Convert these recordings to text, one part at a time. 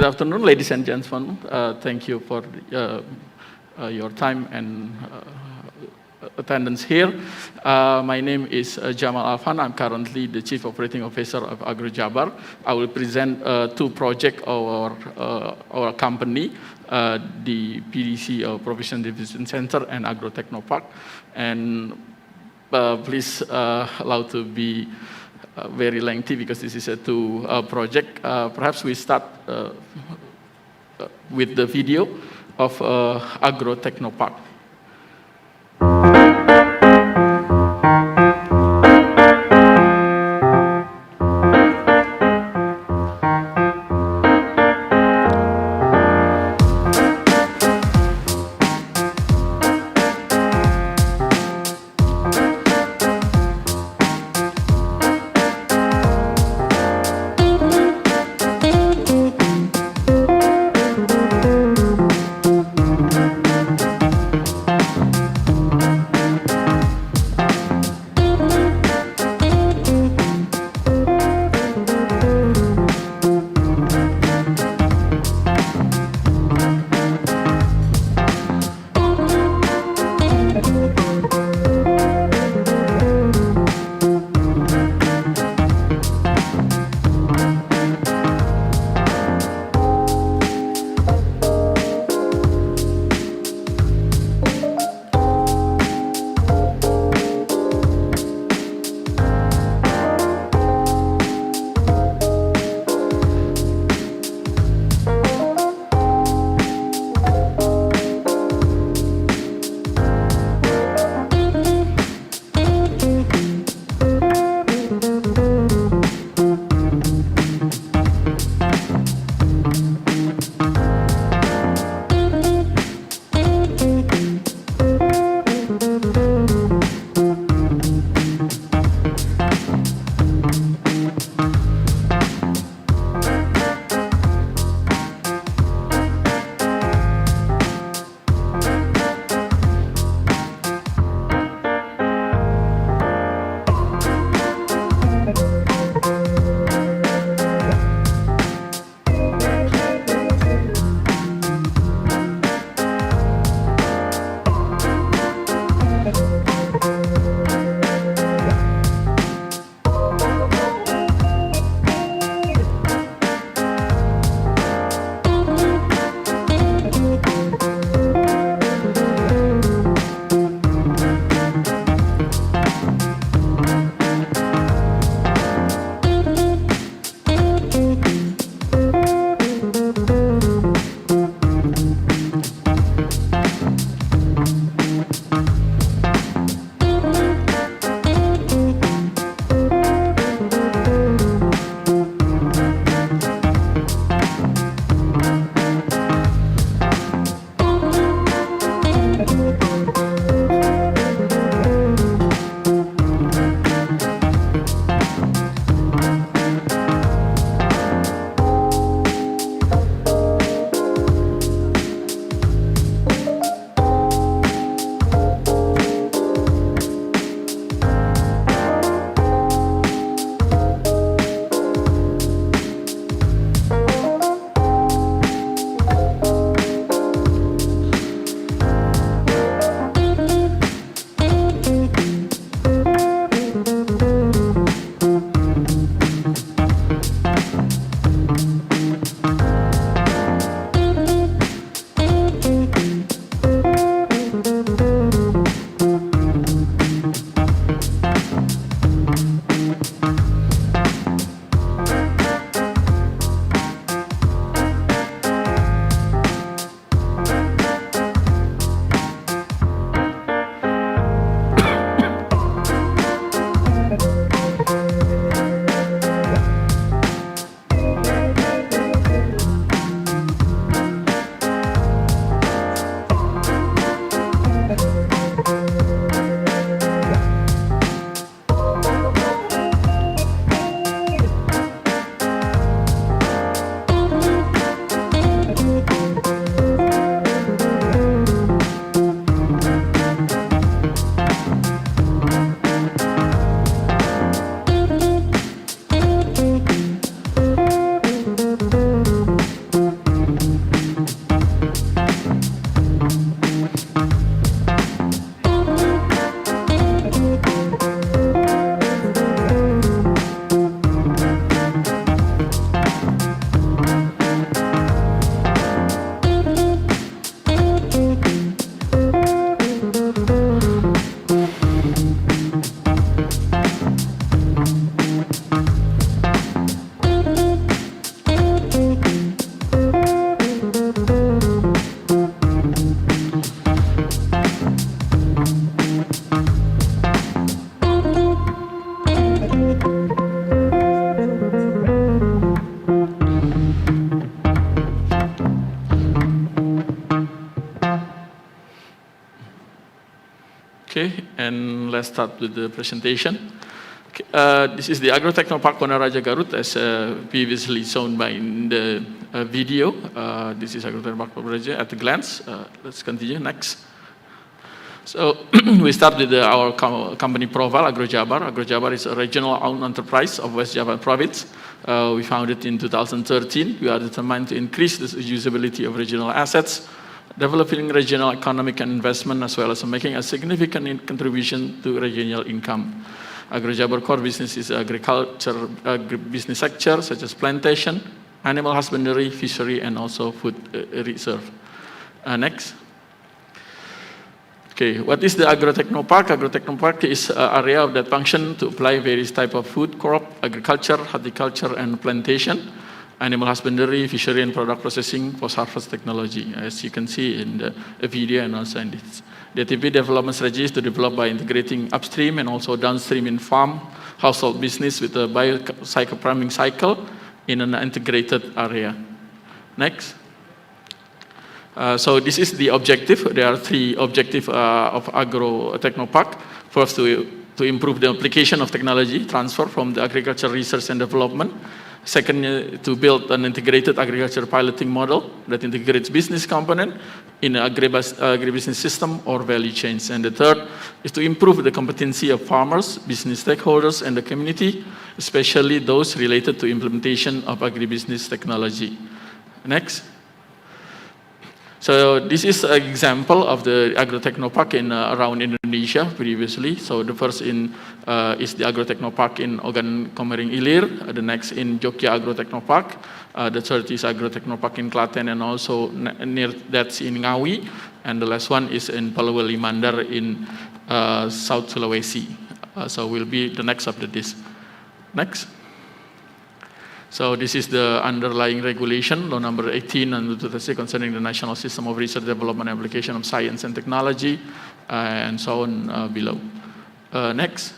Good afternoon, ladies and gentlemen. Thank you for your time and attendance here. My name is Jamal Alfan. I'm currently the Chief Operating Officer of Agro Jabar. I will present two projects of our company, the PDC, Provincial Distribution Center, and Agro Techno Park. And please allow to be very lengthy because this is a two project. Perhaps we start with the video of Agro Techno Park. let's start with the presentation. Okay, this is the Agro Techno Park Wanaraja Garut, as previously shown by in the video. This is Agro Techno Park Wanaraja at a glance. Let's continue, next. So we start with our company profile, Agro Jabar. Agro Jabar is a regional-owned enterprise of West Java Province. We founded in 2013. We are determined to increase the usability of regional assets, developing regional economic and investment, as well as making a significant contribution to regional income. Agro Jabar core business is agriculture, business sector such as plantation, animal husbandry, fishery, and also food reserve. Next. Okay, what is the Agro Techno Park? Agro Techno Park is an area that function to apply various type of food, crop, agriculture, horticulture, and plantation, animal husbandry, fishery, and product processing, post-harvest technology, as you can see in the video and also in this. The ATP development strategy is to develop by integrating upstream and also downstream in farm, household business with a bio-cycle farming cycle in an integrated area. Next. So this is the objective. There are three objectives of Agro Techno Park. First, to improve the application of technology transfer from the agriculture research and development. Second, to build an integrated agriculture piloting model that integrates business component in an agribusiness system or value chains. And the third is to improve the competency of farmers, business stakeholders, and the community, especially those related to implementation of agribusiness technology. Next. So this is an example of the Agro Techno Park in around Indonesia previously. So the first is the Agro Techno Park in Ogan Komering Ilir. The next in Jogja Agro Techno Park. The third is Agro Techno Park in Klaten, and also near that's in Ngawi. And the last one is in Palawali Mandar in South Sulawesi. So will be the next after this. Next. So this is the underlying regulation, law number 18 and 2006 concerning the National System of Research, Development, and Application of Science and Technology, and so on below. Next.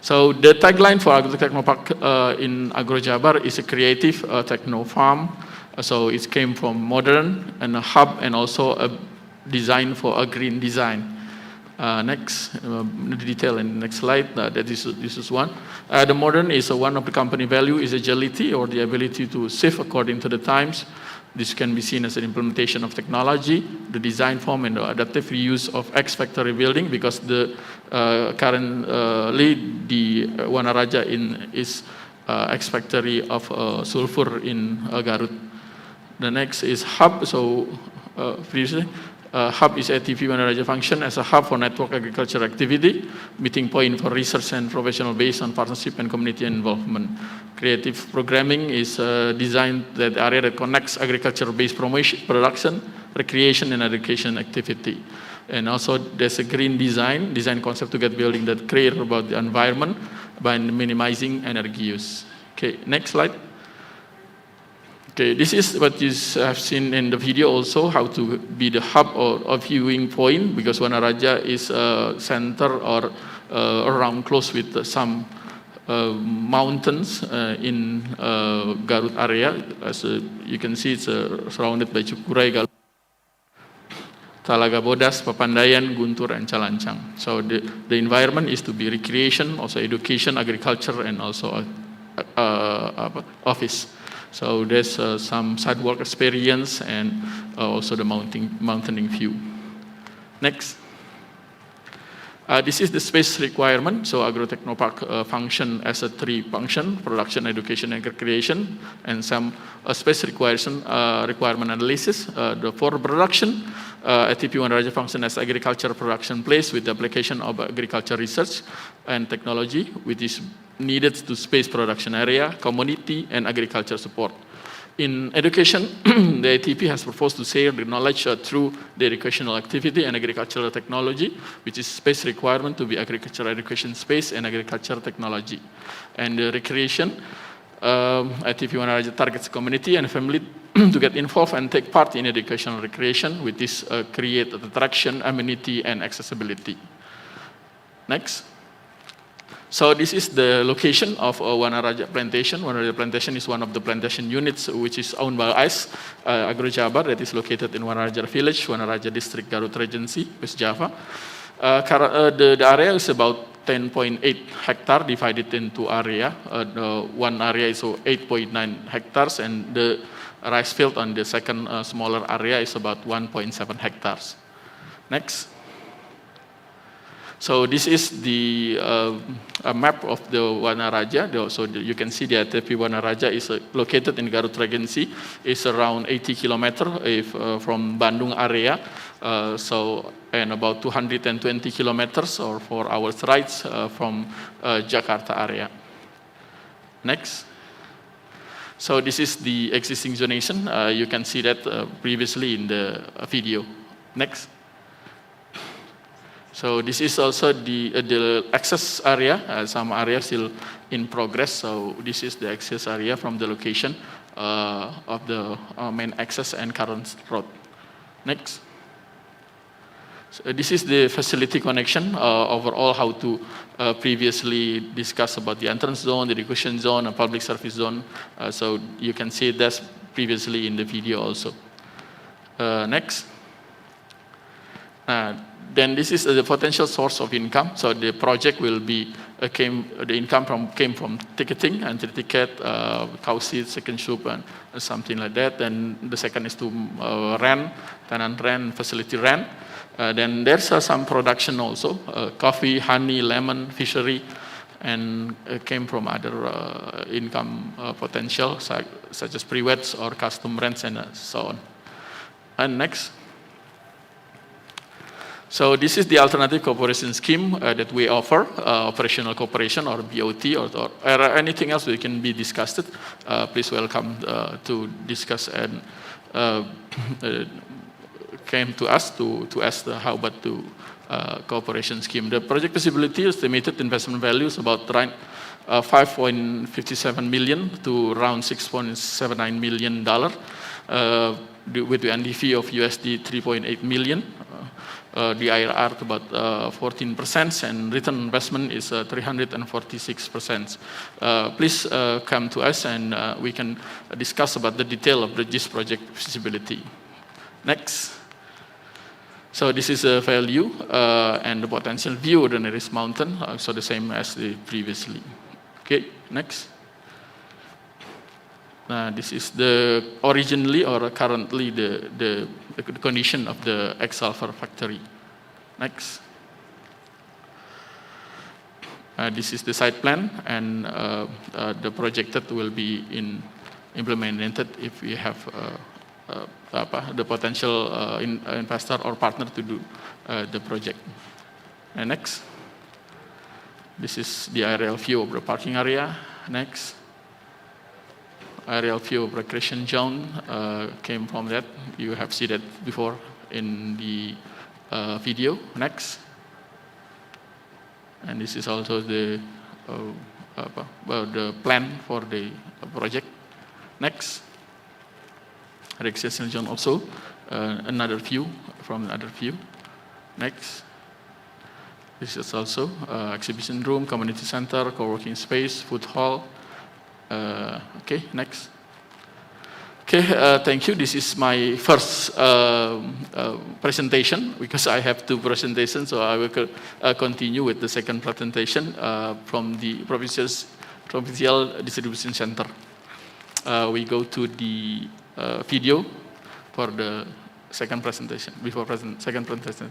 So the tagline for Agro Techno Park in Agro Jabar is a creative techno farm. So it came from modern and a hub, and also a design for a green design. Next, detail in the next slide. This is one. The modern is one of the company value is agility, or the ability to shift according to the times. This can be seen as an implementation of technology, the design form, and the adaptive reuse of ex-factory building, because the currently the Wanaraja is ex-factory of sulfur in Garut. The next is hub. So previously. Hub is ATP Wanaraja function as a hub for network agriculture activity, meeting point for research and professional based on partnership and community involvement. Creative programming is designed that area that connects agriculture-based production, recreation, and education activity. And also there's a green design concept to get building that care about the environment by minimizing energy use. Okay, next slide. Okay, this is what you have seen in the video also, how to be the hub or a viewing point, because Wanaraja is a center or around close with some mountains in Garut area. As you can see, it's surrounded by Cukurai, Talaga Bodas, Papandayan, Guntur, and Calancang. So the environment is to be recreation, also education, agriculture, and also office. So there's some sidewalk experience and also the mountaineering view. Next. This is the space requirement. So Agro Techno Park function as a three function: production, education, and recreation, and some space requirement analysis. For production, ATP Wanaraja function as agriculture production place with the application of agriculture research and technology, which is needed to space production area, community, and agriculture support. In education, the ATP has proposed to share the knowledge through the educational activity and agricultural technology, which is space requirement to be agricultural education space and agricultural technology. And recreation, ATP Wanaraja targets community and family to get involved and take part in educational recreation, with this create attraction, amenity, and accessibility. Next. So this is the location of Wanaraja Plantation. Wanaraja Plantation is one of the plantation units which is owned by us, Agro Jabar, that is located in Wanaraja Village, Wanaraja District, Garut Regency, West Java. The area is about 10.8 hectare divided into area. One area is 8.9 hectares, and the rice field on the second smaller area is about 1.7 hectares. Next. So this is the map of the Wanaraja. So you can see that the Wanaraja is located in Garut Regency. It's around 80 kilometers from Bandung area. And about 220 kilometers or 4 hours rides from Jakarta area. Next. So this is the existing zonation. You can see that previously in the video. Next. So this is also the access area. Some areas still in progress. So this is the access area from the location of the main access and current road. Next. So this is the facility connection. Overall, how to previously discuss about the entrance zone, the recreation zone, and public service zone. So you can see that previously in the video also. Next. Then this is the potential source of income. So the project will be the income came from ticketing and ticket, cow seed, second soup, and something like that. Then the second is to rent, tenant rent, facility rent. Then there's some production also, coffee, honey, lemon, fishery, and came from other income potential such as pre-weds or custom rents and so on. And next. So this is the alternative cooperation scheme that we offer, operational cooperation or BOT or anything else that can be discussed. Please welcome to discuss and came to us to ask how about the cooperation scheme. The project feasibility estimated investment value is about 5.57 million to around $6.79 million with the NDV of USD 3.8 million. The IRR to about 14%, and return on investment is 346%. Please come to us and we can discuss about the detail of this project feasibility. Next. So this is a value and the potential view of the nearest mountain, so the same as the previously. Okay, next. This is the originally or currently the condition of the egg sulfur factory. Next. This is the site plan, and the projected will be implemented if we have the potential investor or partner to do the project. And next. This is the aerial view of the parking area. Next. Aerial view of recreation zone came from that. You have seen that before in the video. Next. And this is also the plan for the project. Next. Recreation zone also, another view from another view. Next. This is also exhibition room, community center, co-working space, food hall. Okay, next. Okay, thank you. This is my first presentation because I have 2 presentations, so I will continue with the second presentation from the Provincial Distribution Center. We go to the video for the second presentation, second presentation.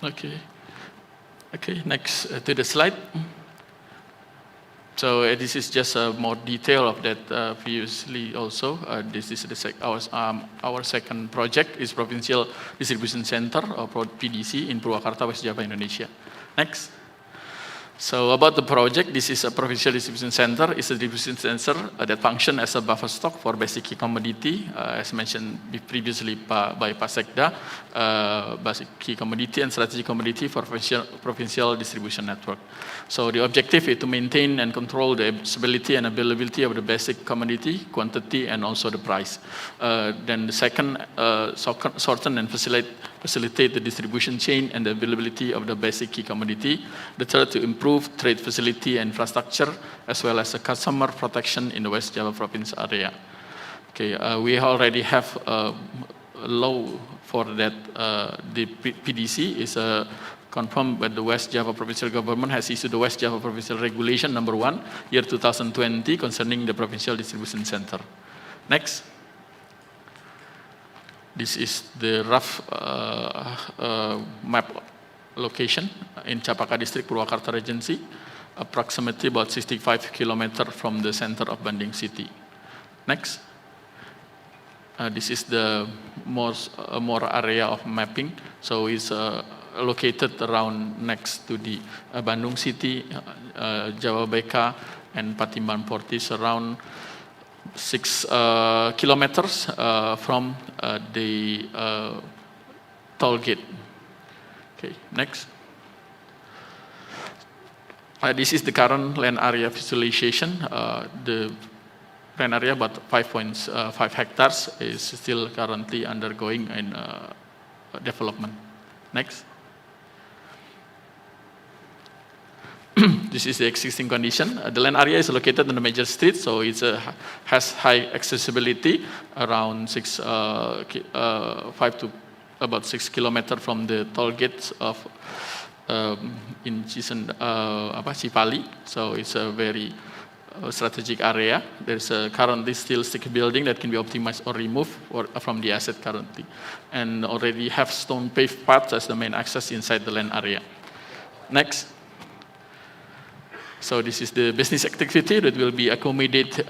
Okay. Okay, next to the slide. So this is just more detail of that previously also. This is our second project is Provincial Distribution Center or PDC in Purwakarta, West Java, Indonesia. Next. So about the project, this is a Provincial Distribution Center. It's a distribution center that functions as a buffer stock for basic key commodity, as mentioned previously by Pak Sekda, basic key commodity and strategic commodity for provincial distribution network. So the objective is to maintain and control the stability and availability of the basic commodity, quantity, and also the price. Then the second, shorten and facilitate the distribution chain and the availability of the basic key commodity. The third, to improve trade facility and infrastructure, as well as the customer protection in the West Java province area. Okay, we already have a law for that. The PDC is confirmed by the West Java provincial government has issued the West Java provincial regulation number 1, year 2020, concerning the provincial distribution center. Next. This is the rough map location in Chapaka District, Purwakarta Regency, approximately about 65 kilometers from the center of Bandung City. Next. This is the more area of mapping. So it's located around next to the Bandung City, Jawa Beka, and Patimban Portis, around 6 kilometers from the toll gate. Okay, next. This is the current land area visualization. The land area, about 5.5 hectares, is still currently undergoing in development. Next. This is the existing condition. The land area is located on the major street, so it has high accessibility, around 5 to about 6 kilometers from the toll gates of in Cipali. So it's a very strategic area. There's currently still stick building that can be optimized or removed from the asset currently, and already have stone paved paths as the main access inside the land area. Next. So this is the business activity that will be accommodated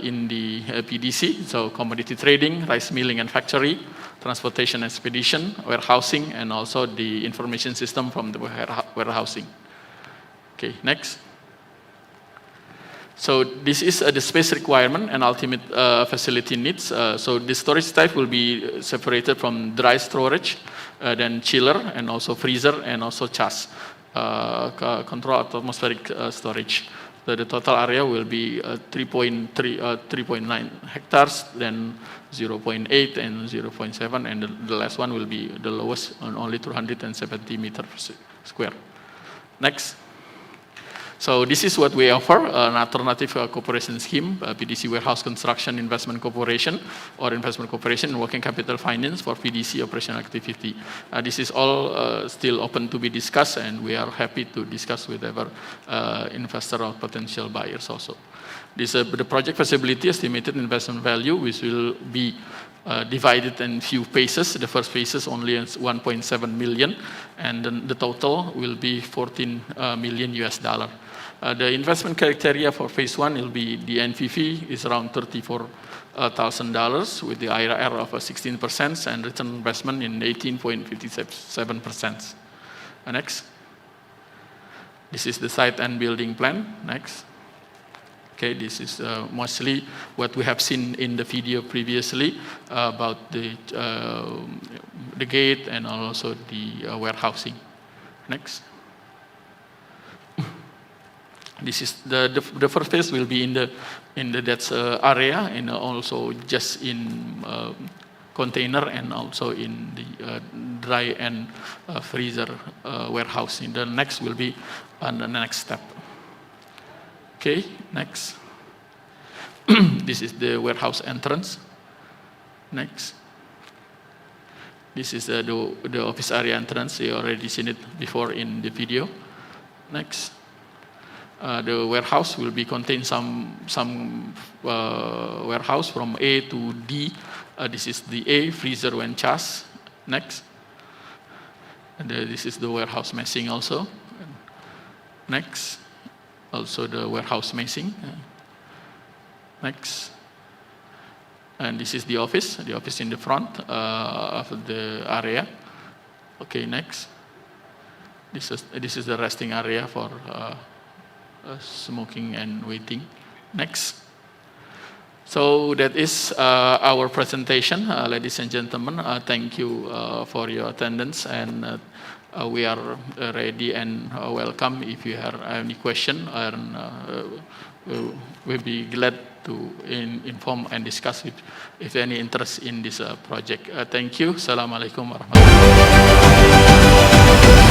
in the PDC. So commodity trading, rice milling and factory, transportation and expedition, warehousing, and also the information system from the warehousing. Okay, next. So this is the space requirement and ultimate facility needs. So the storage type will be separated from dry storage, then chiller, and also freezer, and also chas. Control atmospheric storage. The total area will be 3.9 hectares, then 0.8 and 0.7, and the last one will be the lowest on only 270 meters square. Next. So this is what we offer, an alternative cooperation scheme, PDC Warehouse Construction Investment Corporation, or Investment Corporation and Working Capital Finance for PDC operational activity. This is all still open to be discussed, and we are happy to discuss with our investor or potential buyers also. This the project feasibility estimated investment value, which will be divided in few phases. The first phase is only 1.7 million, and then the total will be 14 million US dollar. The investment criteria for phase 1 will be the NPV is around $34,000 with the IRR of 16% and return on investment in 18.57%. Next. This is the site and building plan. Next. Okay, this is mostly what we have seen in the video previously about the gate and also the warehousing. Next. This is the first phase will be in the that area, and also just in container, and also in the dry and freezer warehousing. The next will be on the next step. Okay, next. This is the warehouse entrance. Next. This is the office area entrance. You already seen it before in the video. Next. The warehouse will be contain some warehouse from A to D. This is the A, freezer and chas. Next. And this is the warehouse meshing also. Next, also the warehouse meshing. Next. And this is the office in the front of the area. Okay, next. This is the resting area for smoking and waiting. Next. So that is our presentation, ladies and gentlemen. Thank you for your attendance, and we are ready and welcome if you have any question, and we'll be glad to inform and discuss if any interest in this project. Thank you. Assalamualaikum warahmatullahi wabarakatuh.